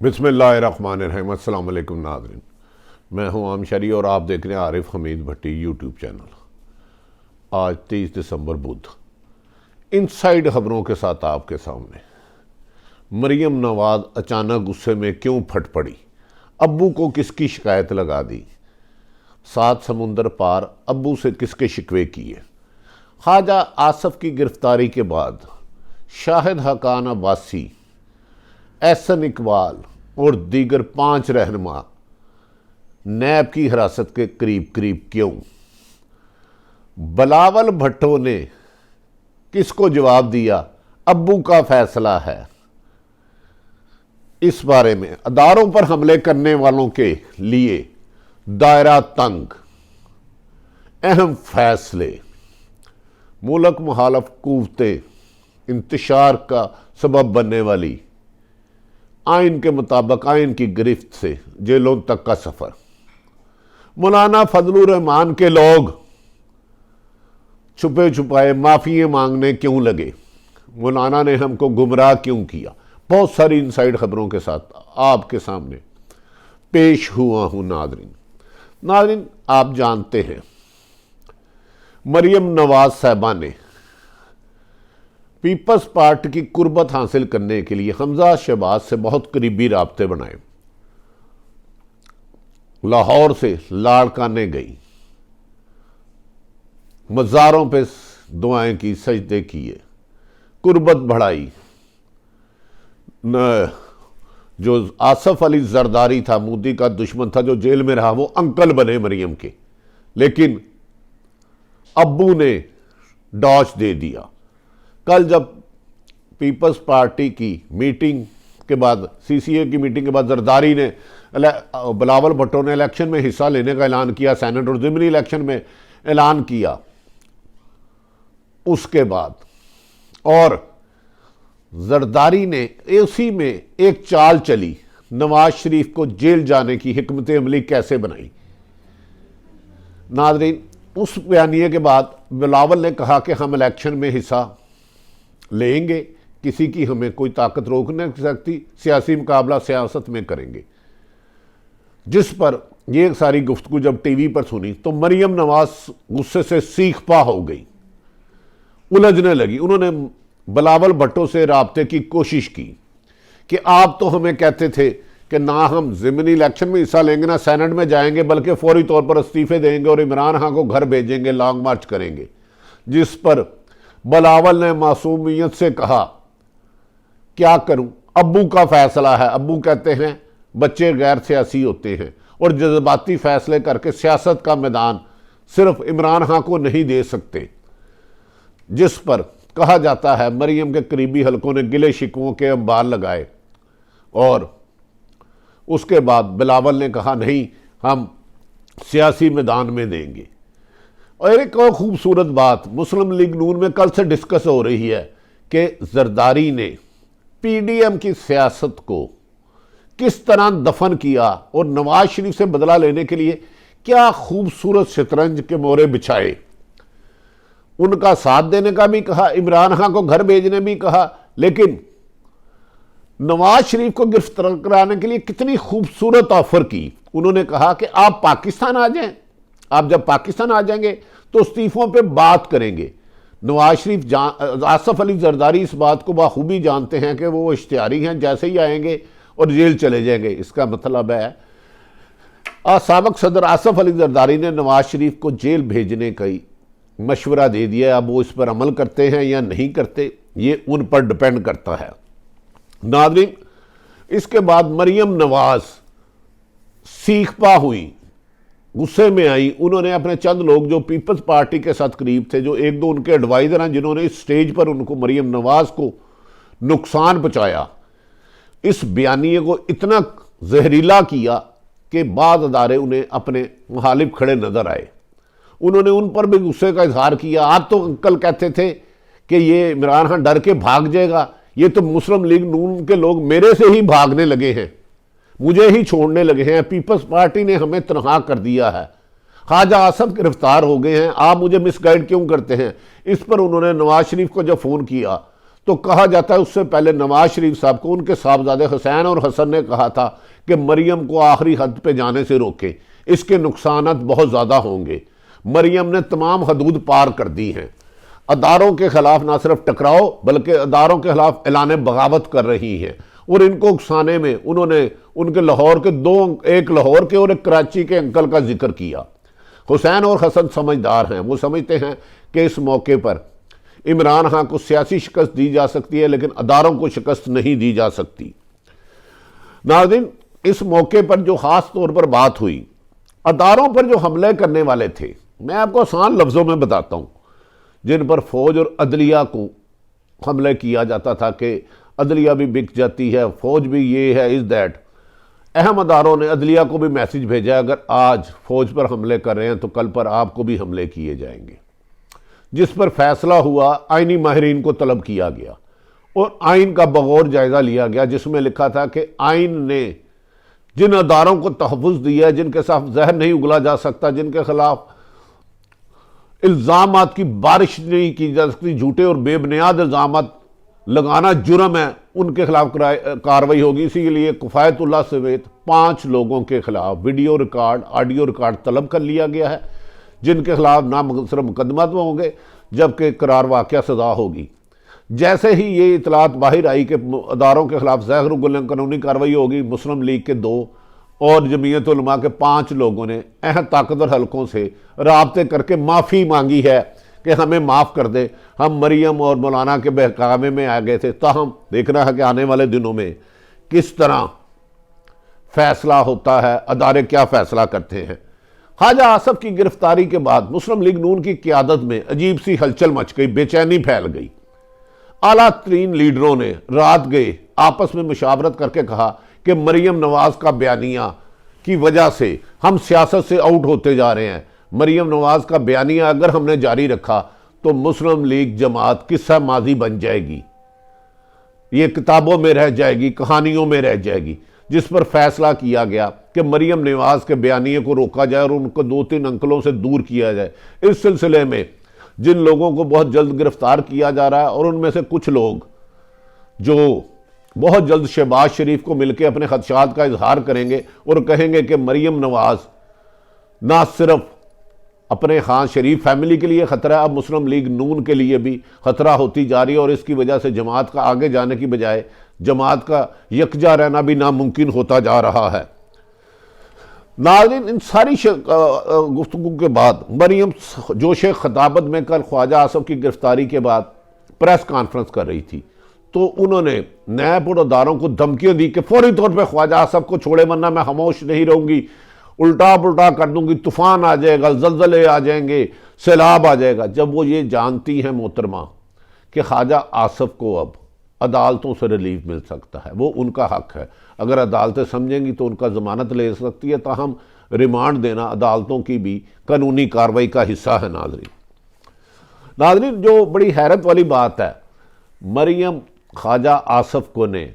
बिस्मिल्लाहिर्रहमानिर्रहीम। अस्सलाम वालेकुम नाज़रीन, मैं हूं आम शरी और आप देख रहे हैं आरिफ हमीद भट्टी यूट्यूब चैनल। आज 23 दिसंबर बुध, इनसाइड खबरों के साथ आपके सामने। मरियम नवाज अचानक गुस्से में क्यों फट पड़ी, अब्बू को किसकी शिकायत लगा दी, 7 समुंदर पार अब्बू से किसके शिकवे किए, ख्वाजा आसफ की गिरफ्तारी के बाद शाहिद हकान अब्बासी, एहसन इकबाल और दीगर 5 रहनुमा नैब की हिरासत के करीब करीब क्यों, बिलावल भुट्टो ने किसको जवाब दिया, अब्बू का फैसला है। इस बारे में अदारों पर हमले करने वालों के लिए दायरा तंग, अहम फैसले, मुल्क मुखालफ कुव्वतें इंतशार का सबब बनने वाली, आइन के मुताबिक आइन की गिरफ्त से जेलों तक का सफर, मौलाना फजलुर रहमान के लोग छुपे छुपाए माफिए मांगने क्यों लगे, मौलाना ने हमको गुमराह क्यों किया। बहुत सारी इनसाइड खबरों के साथ आपके सामने पेश हुआ हूं। नाज़रीन, आप जानते हैं मरियम नवाज साहबा ने पीपल्स पार्टी की कुर्बत हासिल करने के लिए हमजा शहबाज से बहुत करीबी राब्ते बनाए। लाहौर से लाड़काने गई, मज़ारों पे दुआएं की, सजदे किए, कुर्बत बढ़ाई। जो आसफ अली जरदारी था, मोदी का दुश्मन था, जो जेल में रहा, वो अंकल बने मरियम के, लेकिन अब्बू ने डॉच दे दिया। कल जब पीपल्स पार्टी की मीटिंग के बाद, सीसीए की मीटिंग के बाद जरदारी ने, बिलावल भुट्टो ने इलेक्शन में हिस्सा लेने का ऐलान किया, सेनेट और ज़िमनी इलेक्शन में ऐलान किया, उसके बाद और जरदारी ने उसी में एक चाल चली, नवाज शरीफ को जेल जाने की हिकमत अमली कैसे बनाई। नाज़रीन, उस बयानिए के बाद बिलावल ने कहा कि हम इलेक्शन में हिस्सा लेंगे, किसी की हमें कोई ताकत रोक नहीं सकती, सियासी मुकाबला सियासत में करेंगे। जिस पर यह सारी गुफ्तगू जब टीवी पर सुनी तो मरियम नवाज गुस्से से सीख पा हो गई, उलझने लगी। उन्होंने बिलावल भुट्टो से राब्ते की कोशिश की कि आप तो हमें कहते थे कि ना हम ज़िमनी इलेक्शन में हिस्सा लेंगे, ना सेनेट में जाएंगे, बल्कि फौरी तौर पर इस्तीफे देंगे और इमरान खान को घर भेजेंगे, लॉन्ग मार्च करेंगे। जिस पर बिलावल ने मासूमियत से कहा, क्या करूं, अब्बू का फैसला है। अब्बू कहते हैं बच्चे गैर सियासी होते हैं और जज्बाती फैसले करके सियासत का मैदान सिर्फ इमरान खान को नहीं दे सकते। जिस पर कहा जाता है मरियम के करीबी हलकों ने गिले शिकवों के अंबार लगाए और उसके बाद बिलावल ने कहा नहीं, हम सियासी मैदान में देंगे। और एक और खूबसूरत बात मुस्लिम लीग नून में कल से डिस्कस हो रही है कि जरदारी ने पीडीएम की सियासत को किस तरह दफन किया और नवाज शरीफ से बदला लेने के लिए क्या खूबसूरत शतरंज के मोरे बिछाए। उनका साथ देने का भी कहा, इमरान खान को घर भेजने भी कहा, लेकिन नवाज शरीफ को गिरफ्तार कराने के लिए कितनी खूबसूरत ऑफर की। उन्होंने कहा कि आप पाकिस्तान आ जाएं, आप जब पाकिस्तान आ जाएंगे तो इस्तीफों पे बात करेंगे। नवाज शरीफ आसफ अली जरदारी इस बात को बाखूबी जानते हैं कि वो इश्तिहारी हैं, जैसे ही आएंगे और जेल चले जाएंगे। इसका मतलब है साबिक सदर आसफ अली जरदारी ने नवाज शरीफ को जेल भेजने का मशवरा दे दिया। अब वो इस पर अमल करते हैं या नहीं करते, ये उन पर डिपेंड करता है। नाज़रीन, इसके बाद मरियम नवाज सीख पा हुई, गुस्से में आई। उन्होंने अपने चंद लोग जो पीपल्स पार्टी के साथ करीब थे, जो एक दो उनके एडवाइजर हैं, जिन्होंने इस स्टेज पर उनको मरियम नवाज को नुकसान पहुंचाया, इस बयानिए को इतना जहरीला किया कि बाद अदारे उन्हें अपने मुखालिफ खड़े नजर आए। उन्होंने उन पर भी गुस्से का इजहार किया। आप तो अंकल कहते थे कि ये इमरान खान डर के भाग जाएगा, ये तो मुस्लिम लीग नून के लोग मेरे से ही भागने लगे हैं, मुझे ही छोड़ने लगे हैं, पीपल्स पार्टी ने हमें तनहा कर दिया है, ख्वाजा आसफ गिरफ्तार हो गए हैं, आप मुझे मिसगाइड क्यों करते हैं। इस पर उन्होंने नवाज शरीफ को जब फ़ोन किया तो कहा जाता है उससे पहले नवाज शरीफ साहब को उनके साहबजादे हुसैन और हसन ने कहा था कि मरियम को आखिरी हद पे जाने से रोकें, इसके नुकसानात बहुत ज़्यादा होंगे। मरियम ने तमाम हदूद पार कर दी हैं। अदारों के खिलाफ ना सिर्फ टकराओ बल्कि अदारों के खिलाफ ऐलान बगावत कर रही हैं। और इनको उकसाने में उन्होंने उनके लाहौर के एक लाहौर के और एक कराची के अंकल का जिक्र किया। हुसैन और हसन समझदार हैं, वो समझते हैं कि इस मौके पर इमरान खान को सियासी शिकस्त दी जा सकती है लेकिन अदारों को शिकस्त नहीं दी जा सकती। नाज़रीन, इस मौके पर जो ख़ास तौर पर बात हुई, अदारों पर जो हमले करने वाले थे, मैं आपको आसान लफ्ज़ों में बताता हूँ, जिन पर फ़ौज और अदलिया को हमले किया जाता था कि अदलिया भी बिक जाती है, फ़ौज भी ये है, इज़ दैट। अहम अदारों ने अदलिया को भी मैसेज भेजा, अगर आज फ़ौज पर हमले कर रहे हैं तो कल पर आपको भी हमले किए जाएंगे। जिस पर फैसला हुआ, आइनी माहिरीन को तलब किया गया और आइन का बगौर जायज़ा लिया गया, जिसमें लिखा था कि आइन ने जिन अदारों को तहफ़्फ़ुज़ दिया है, जिनके साथ जहर नहीं उगला जा सकता, जिनके खिलाफ इल्ज़ामात की बारिश नहीं की जा सकती, झूठे और बेबुनियाद इल्ज़ामात लगाना जुर्म है, उनके खिलाफ कार्रवाई होगी। इसीलिए किफ़ायतुल्लाह समेत 5 लोगों के खिलाफ वीडियो रिकॉर्ड, ऑडियो रिकॉर्ड तलब कर लिया गया है, जिनके खिलाफ ना सिर्फ मुकदमा होंगे जबकि करार वाक़या सज़ा होगी। जैसे ही ये इतलात बाहर आई कि अदारों के खिलाफ ज़हर उगलने कानूनी कार्रवाई होगी, मुस्लिम लीग के 2 और जमीयत उलमा के 5 लोगों ने अहम ताकतवर हलकों से राब्ते करके माफ़ी मांगी है कि हमें माफ़ कर दे, हम मरियम और मौलाना के बहकावे में आ गए थे। ताहम देखना है कि आने वाले दिनों में किस तरह फैसला होता है, अदारे क्या फैसला करते हैं। ख्वाजा आसफ की गिरफ्तारी के बाद मुस्लिम लीग नून की क़यादत में अजीब सी हलचल मच गई, बेचैनी फैल गई। आला तरीन लीडरों ने रात गए आपस में मुशावरत करके कहा कि मरियम नवाज का बयानिया की वजह से हम सियासत से आउट होते जा रहे हैं। मरियम नवाज का बयानिया अगर हमने जारी रखा तो मुस्लिम लीग जमात किस्सा माजी बन जाएगी, ये किताबों में रह जाएगी, कहानियों में रह जाएगी। जिस पर फैसला किया गया कि मरियम नवाज के बयानिए को रोका जाए और उनको 2-3 अंकलों से दूर किया जाए। इस सिलसिले में जिन लोगों को बहुत जल्द गिरफ्तार किया जा रहा है और उनमें से कुछ लोग जो बहुत जल्द शहबाज शरीफ को मिलकर अपने खदशात का इजहार करेंगे और कहेंगे कि मरियम नवाज ना सिर्फ अपने खान शरीफ फैमिली के लिए ख़तरा, अब मुस्लिम लीग नून के लिए भी ख़तरा होती जा रही है और इसकी वजह से जमात का आगे जाने की बजाय जमात का यकजा रहना भी नामुमकिन होता जा रहा है। नाज़रीन, इन सारी गुफ्तगू के बाद मरियम जोश खताबत में कल ख्वाजा आसफ की गिरफ्तारी के बाद प्रेस कॉन्फ्रेंस कर रही थी, तो उन्होंने नैब और अदारों को धमकियां दी कि फौरी तौर पर ख्वाजा आसफ को छोड़े, वरना मैं खामोश नहीं रहूंगी, उल्टा पुल्टा कर दूंगी, तूफान आ जाएगा, जल्जले आ जाएंगे, सैलाब आ जाएगा। जब वो ये जानती हैं मोहतरमा कि ख्वाजा आसफ को अब अदालतों से रिलीफ मिल सकता है, वो उनका हक है, अगर अदालतें समझेंगी तो उनका ज़मानत ले सकती है, ताहम रिमांड देना अदालतों की भी कानूनी कार्रवाई का हिस्सा है। नाज़रीन, जो बड़ी हैरत वाली बात है, मरियम ख्वाजा आसफ को ने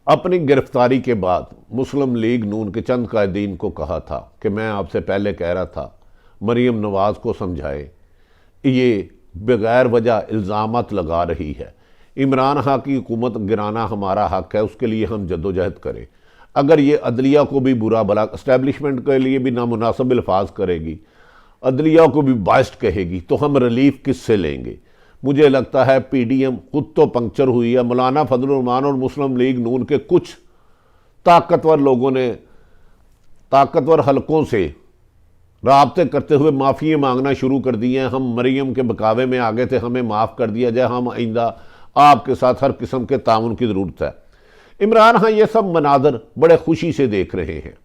अपनी गिरफ्तारी के बाद मुस्लिम लीग नून के चंद कायदीन को कहा था कि मैं आपसे पहले कह रहा था मरियम नवाज को समझाए, ये बगैर वजह इल्ज़ामात लगा रही है, इमरान खान की हुकूमत गिराना हमारा हक है, उसके लिए हम जद्दोजहद करें। अगर ये अदलिया को भी बुरा भला, इस्टेब्लिशमेंट के लिए भी नामुनासिब अल्फाज करेगी, अदलिया को भी बाइस्ट कहेगी, तो हम रिलीफ किससे लेंगे। मुझे लगता है PDM खुद तो पंक्चर हुई है। मौलाना फजलुर रहमान और मुस्लिम लीग नून के कुछ ताकतवर लोगों ने ताकतवर हलकों से राब्ते करते हुए माफ़ी मांगना शुरू कर दिए हैं। हम मरियम के बकावे में आ गए थे, हमें माफ़ कर दिया जाए, हम आइंदा आपके साथ हर किस्म के ताउन की ज़रूरत है। इमरान खान ये सब मनाजर बड़े खुशी से देख रहे हैं।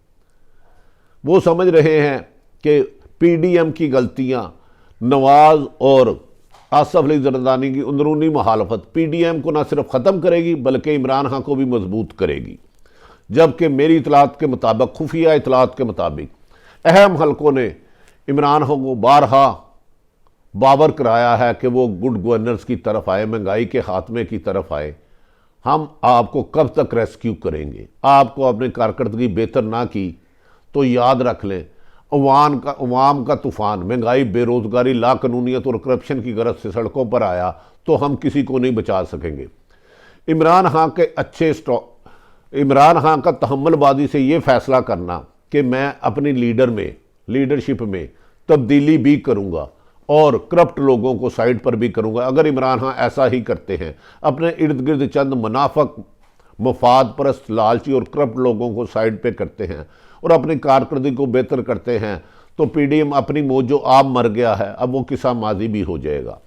वो समझ रहे हैं कि PDM की गलतियाँ, नवाज और आसफ अली जरदारी की अंदरूनी मुखालफत PDM को न सिर्फ ख़त्म करेगी बल्कि इमरान खान को भी मजबूत करेगी। जबकि मेरी इतलात के मुताबिक, खुफिया इतलात के मुताबिक, अहम हलकों ने इमरान खान को बारहा बावर कराया है कि वो गुड गवर्नेंस की तरफ आए, महंगाई के खात्मे की तरफ आए। हम आपको कब तक रेस्क्यू करेंगे, आपको अपनी कारकर्दगी बेहतर ना की तो याद रख लें अवाम का तूफान, महंगाई, बेरोजगारी, लाकानूनियत और करप्शन की गरज से सड़कों पर आया तो हम किसी को नहीं बचा सकेंगे। इमरान खान का तहम्मुलबाजी से ये फैसला करना कि मैं अपनी लीडरशिप में तब्दीली भी करूंगा और करप्ट लोगों को साइड पर भी करूंगा। अगर इमरान खान ऐसा ही करते हैं, अपने इर्द गिर्द चंद मुनाफक, मफाद परस्त, लालची और करप्ट लोगों को साइड पे करते हैं और अपनी कारकर्दगी को बेहतर करते हैं, तो पीडीएम अपनी मौत जो आप मर गया है अब वो किस्सा माजी भी हो जाएगा।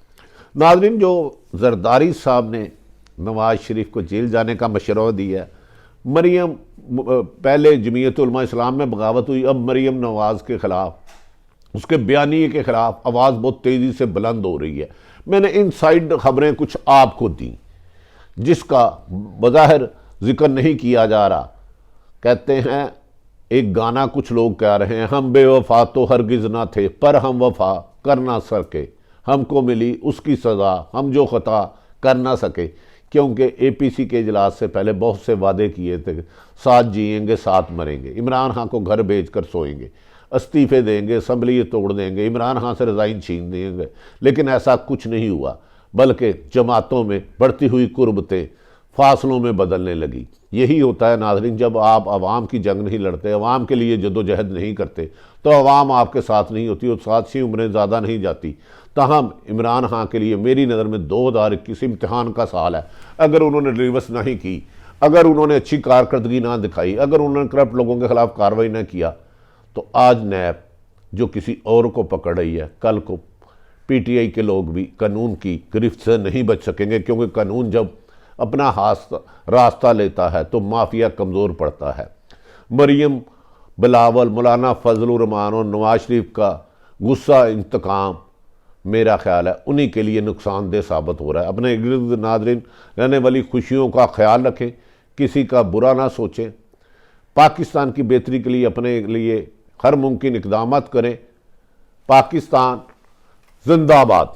नाज़रीन, जो जरदारी साहब ने नवाज शरीफ को जेल जाने का मशवरा दिया, मरीम पहले जमीयत उलमा इस्लाम में बगावत हुई, अब मरीम नवाज के खिलाफ, उसके बयानिए के खिलाफ आवाज़ बहुत तेज़ी से बुलंद हो रही है। मैंने इनसाइड खबरें कुछ आपको दी जिसका बज़ाहिर जिक्र नहीं किया जा रहा। कहते हैं एक गाना कुछ लोग कह रहे हैं, हम बेवफा तो हरगिज़ ना थे पर हम वफा कर ना सके, हमको मिली उसकी सज़ा हम जो खता कर ना सके। क्योंकि एपीसी के इजलास से पहले बहुत से वादे किए थे, साथ जिएंगे साथ मरेंगे, इमरान खान को घर भेज कर सोएंगे, इस्तीफे देंगे, असम्बली तोड़ देंगे, इमरान खान से रिज़ाइन छीन देंगे, लेकिन ऐसा कुछ नहीं हुआ, बल्कि जमातों में बढ़ती हुई कुर्बतें फासलों में बदलने लगी। यही होता है नाज़रीन, जब आप आवाम की जंग नहीं लड़ते, आवाम के लिए जद्दोजहद नहीं करते, तो आवाम आपके साथ नहीं होती और साथ सी उम्रें ज़्यादा नहीं जाती। ताहम इमरान खान के लिए मेरी नज़र में 2021 इम्तिहान का साल है। अगर उन्होंने रिवर्स नहीं की, अगर उन्होंने अच्छी कारकर्दगी ना दिखाई, अगर उन्होंने करप्ट लोगों के खिलाफ कार्रवाई ना किया, तो आज नैब जो किसी और को पकड़ रही है, कल को पीटीआई के लोग भी कानून की गिरफ्त से नहीं बच सकेंगे। क्योंकि कानून जब अपना रास्ता लेता है तो माफिया कमज़ोर पड़ता है। मरीम, बिलावल, मौलाना फजलुर रहमान और नवाज शरीफ का गुस्सा, इंतकाम, मेरा ख्याल है उन्हीं के लिए नुकसानदेह साबित हो रहा है। अपने गिर्द नाज़रीन रहने वाली खुशियों का ख्याल रखें, किसी का बुरा ना सोचें, पाकिस्तान की बेहतरी के लिए अपने लिए हर मुमकिन इक़दाम करें। पाकिस्तान जिंदाबाद।